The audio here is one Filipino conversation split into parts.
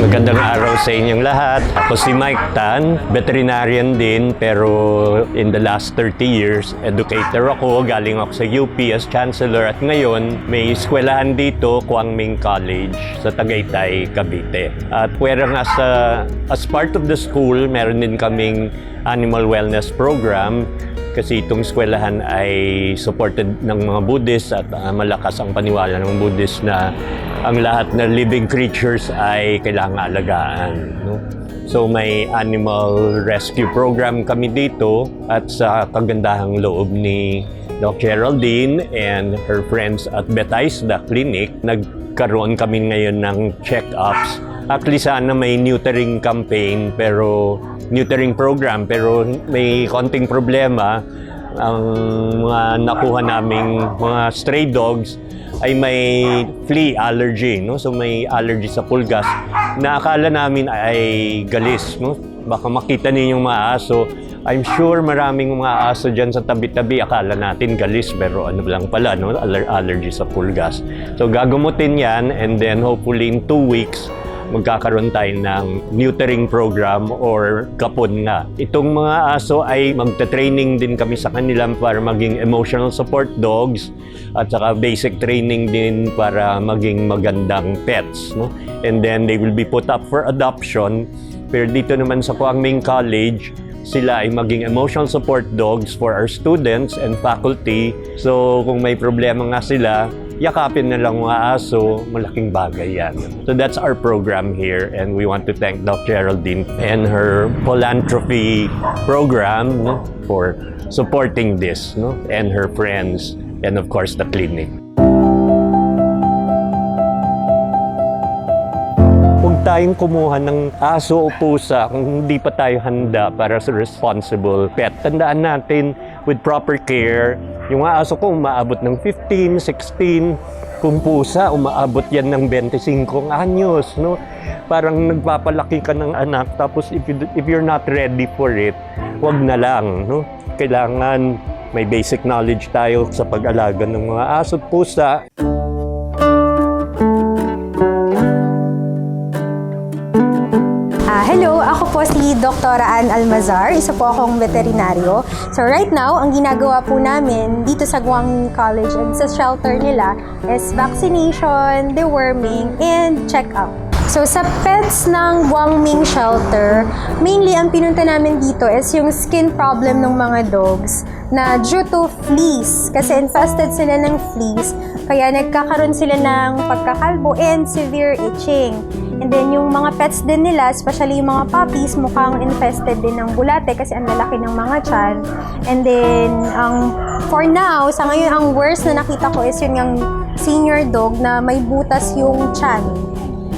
Magandang araw sa inyong lahat. Ako si Mike Tan, veterinarian din pero in the last 30 years, educator ako. Galing ako sa UP as chancellor at ngayon may eskwelahan dito, Quang Minh College sa Tagaytay, Cavite. At whereas as part of the school, meron din kaming animal wellness program kasi itong eskwelahan ay supported ng mga Buddhist at malakas ang paniwala ng Buddhist na ang lahat na living creatures ay kailangan alagaan. No? So may animal rescue program kami dito at sa kagandahang loob ni Doc Geraldine and her friends at Bethesda Clinic, nagkaroon kami ngayon ng check-ups. Actually sana may neutering campaign neutering program pero may konting problema. Ang mga nakuha naming mga stray dogs ay may flea allergy, no? So may allergy sa pulgas na akala namin ay galis, no? Baka makita niyo yung mga aso. I'm sure maraming mga aso dyan sa tabi-tabi, akala natin galis pero ano lang pala, no? Allergy sa pulgas. So gagamutin yan and then hopefully in 2 weeks magkakaroon tayo ng neutering program or kapon nga. Itong mga aso ay magta-training din kami sa kanila para maging emotional support dogs at saka basic training din para maging magandang pets. No? And then they will be put up for adoption. Pero dito naman sa Quang Minh College, sila ay maging emotional support dogs for our students and faculty. So kung may problema nga sila, yakapin na lang mga aso, malaking bagay yan. So that's our program here and we want to thank Doc Geraldine and her philanthropy program, no, for supporting this, no, and her friends and of course the clinic. Huwag tayong kumuha ng aso o pusa kung hindi pa tayo handa para sa responsible pet. Tandaan natin with proper care, yung aso ko umaabot ng 15, 16, kung pusa umaabot yan ng 25 anyos, no? Parang nagpapalaki ka ng anak tapos if you're not ready for it, wag na lang, no? Kailangan may basic knowledge tayo sa pag-alaga ng mga aso at pusa. Hello, ako po si Dr. Ann Almazar, isa po akong veterinaryo. So right now, ang ginagawa po namin dito sa Quang Minh College and sa shelter nila is vaccination, deworming, and check-up. So sa pets ng Quang Minh Shelter, mainly ang pinunta namin dito is yung skin problem ng mga dogs na due to fleas. Kasi infested sila ng fleas, kaya nagkakaroon sila ng pagkakalbo and severe itching. And then yung mga pets din nila, especially yung mga puppies, mukhang infested din ng bulate kasi ang lalaki ng mga tiyan. And then, for now, sa ngayon, ang worst na nakita ko is yung senior dog na may butas yung tiyan.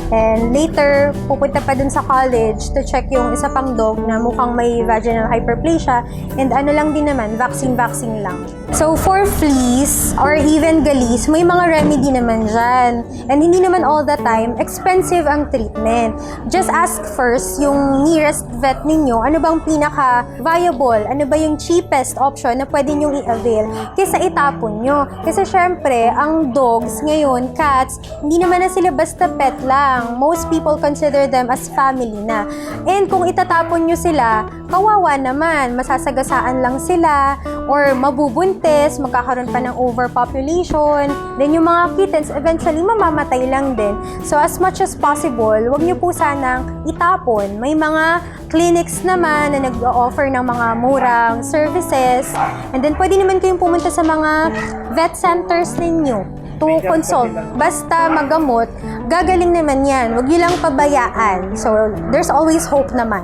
And later, pupunta pa dun sa college to check yung isa pang dog na mukhang may vaginal hyperplasia. And ano lang din naman, vaccine lang. So for fleas or even galis, may mga remedy naman dyan. And hindi naman all the time expensive ang treatment. Just ask first yung nearest vet ninyo, ano bang pinaka-viable, ano ba yung cheapest option na pwede nyong i-avail kaysa itapon nyo. Kasi syempre, ang dogs ngayon, cats, hindi naman na sila basta pet lang. Most people consider them as family na. And kung itatapon nyo sila, kawawa naman, masasagasaan lang sila or mabubuntis, magkakaroon pa ng overpopulation. Then yung mga kittens, eventually mamamatay lang din. So as much as possible, huwag nyo po sanang itapon. May mga clinics naman na nag-offer ng mga murang services. And then pwede naman kayong pumunta sa mga vet centers ninyo to consult. Basta magamot, gagaling naman yan. Huwag nyo lang pabayaan. So there's always hope naman.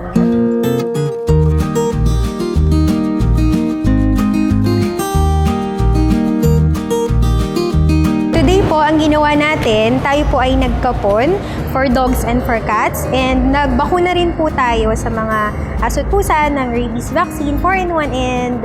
Today po, ang ginawa natin, tayo po ay nagkapon for dogs and for cats. And nagbakuna rin po tayo sa mga aso at pusa ng rabies vaccine, 4-in-1 and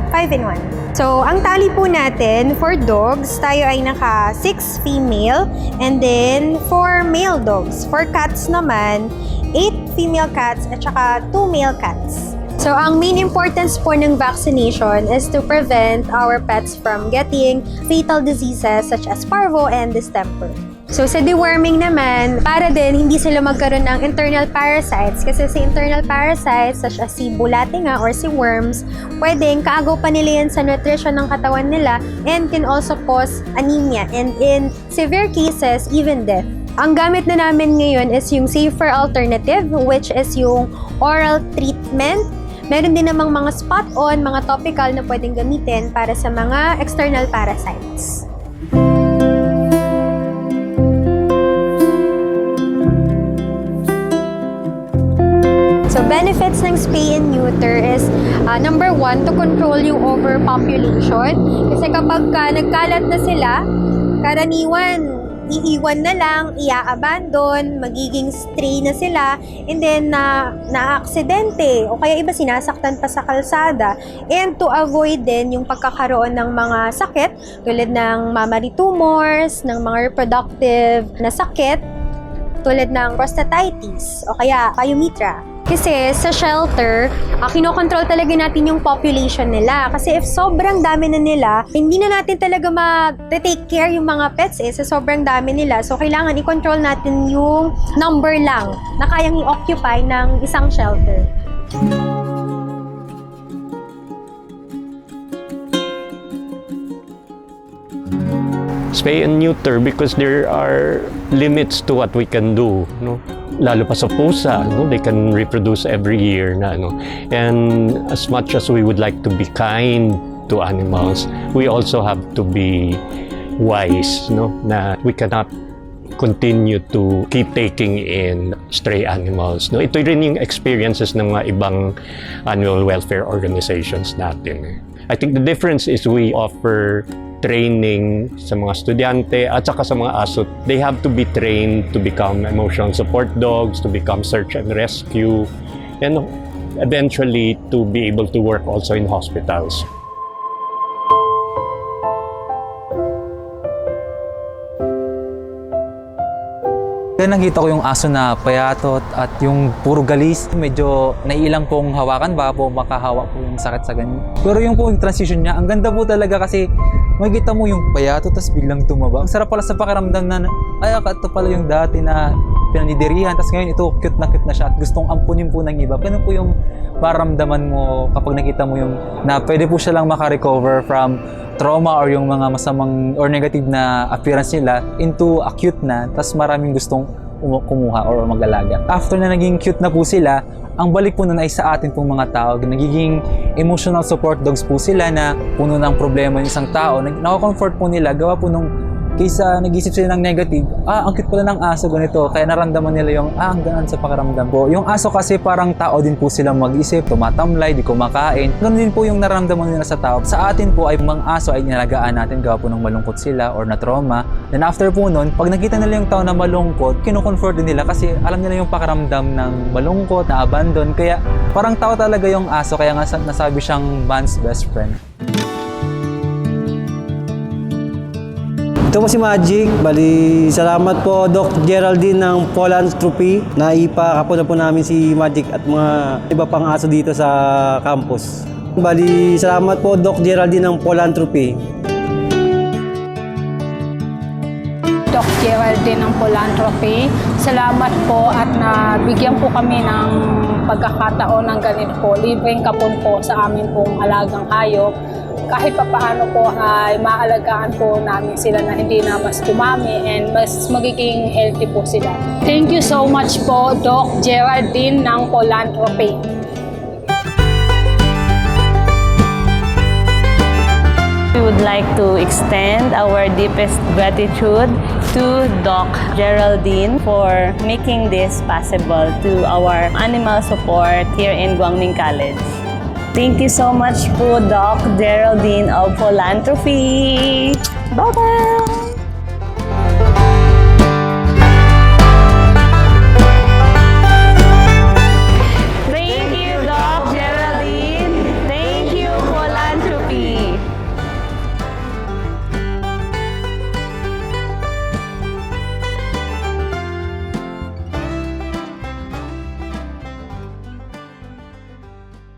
5-in-1. So, ang tali po natin for dogs, tayo ay naka 6 female and then 4 male dogs. For cats naman, 8 female cats at saka 2 male cats. So, ang main importance po ng vaccination is to prevent our pets from getting fatal diseases such as parvo and distemper. So sa deworming naman, para din hindi sila magkaroon ng internal parasites kasi si internal parasites such as si bulate nga or si worms, pwedeng kaagaw pa nila yan sa nutrition ng katawan nila and can also cause anemia and in severe cases, even death. Ang gamit na namin ngayon is yung safer alternative which is yung oral treatment. Meron din namang mga spot-on, mga topical na pwedeng gamitin para sa mga external parasites. So, benefits ng spay and neuter is, number 1, to control yung overpopulation. Kasi kapag nagkalat na sila, karaniwan, iiwan na lang, ia-abandon, magiging stray na sila, and then na-aksidente, o kaya iba sinasaktan pa sa kalsada. And to avoid din yung pagkakaroon ng mga sakit, tulad ng mammary tumors, ng mga reproductive na sakit, tulad ng prostatitis, o kaya pyometra. Kasi sa shelter, kinokontrol talaga natin yung population nila. Kasi if sobrang dami na nila, hindi na natin talaga ma-take care yung mga pets sa sobrang dami nila. So, kailangan i-control natin yung number lang na kayang i-occupy ng isang shelter. Spay and neuter because there are limits to what we can do, no? Lalo pa sa pusa, no? They can reproduce every year na, no? And as much as we would like to be kind to animals, we also have to be wise, no? Na we cannot continue to keep taking in stray animals, no? Ito rin yung experiences ng mga ibang animal welfare organizations natin. I think the difference is we offer training sa mga estudyante at saka sa mga aso. They have to be trained to become emotional support dogs, to become search and rescue, and eventually to be able to work also in hospitals. Kaya nakita ko yung aso na payatot at yung puro galis. Medyo naiilang pong hawakan ba po makahawa po yung sakit sa ganyan. Pero yung po yung transition niya, ang ganda po talaga kasi makikita mo yung payatot tapos biglang tumaba. Ang sarap pala sa pakiramdam na, ay, ito pala yung dati na pinanidirihan. Tapos ngayon ito, cute na siya at gustong ampunin po ng iba. Ganun po yung paramdaman mo kapag nakita mo yung na pwede po siya lang makarecover from trauma or yung mga masamang or negative na appearance nila into acute na, tas maraming gustong kumuha or mag-alaga. After na naging cute na po sila, ang balik po nun ay sa atin pong mga tao. Nagiging emotional support dogs po sila na puno ng problema yung isang tao. Nako-comfort po nila, gawa po nung kaysa nag-isip sila ng negative, ang cute pala ng aso ganito, kaya naramdaman nila yung, ang gaan sa pakiramdam po. Yung aso kasi parang tao din po silang mag-isip, tumatamlay, di kumakain. Ganun din po yung naramdaman nila sa tao. Sa atin po ay mga aso ay nilalagaan natin, gawa po nung malungkot sila or na-trauma. Then after po nun, pag nakita nila yung tao na malungkot, kino-comfort din nila kasi alam nila yung pakiramdam ng malungkot, na abandon. Kaya parang tao talaga yung aso, kaya nga nasabi siyang man's best friend. Ito po si Magic. Bali, salamat po Doc Geraldine ng Philanthropy na ipakapo na po namin si Magic at mga iba pang aso dito sa campus. Bali, salamat po Doc Geraldine ng Philanthropy. Doc Geraldine ng Philanthropy. Salamat po at nabigyan po kami ng pagkakataon ng ganito po. Libreng kapon po sa amin pong alagang hayop. Kahit pa paano po ay maalagaan po namin sila na hindi na mas dumami and mas magiging healthy po sila. Thank you so much po, Doc Geraldine ng Philanthropy. We would like to extend our deepest gratitude to Doc Geraldine for making this possible to our animal support here in Guangming College. Thank you so much po, Doc Geraldine of Philanthropy. Bye-bye!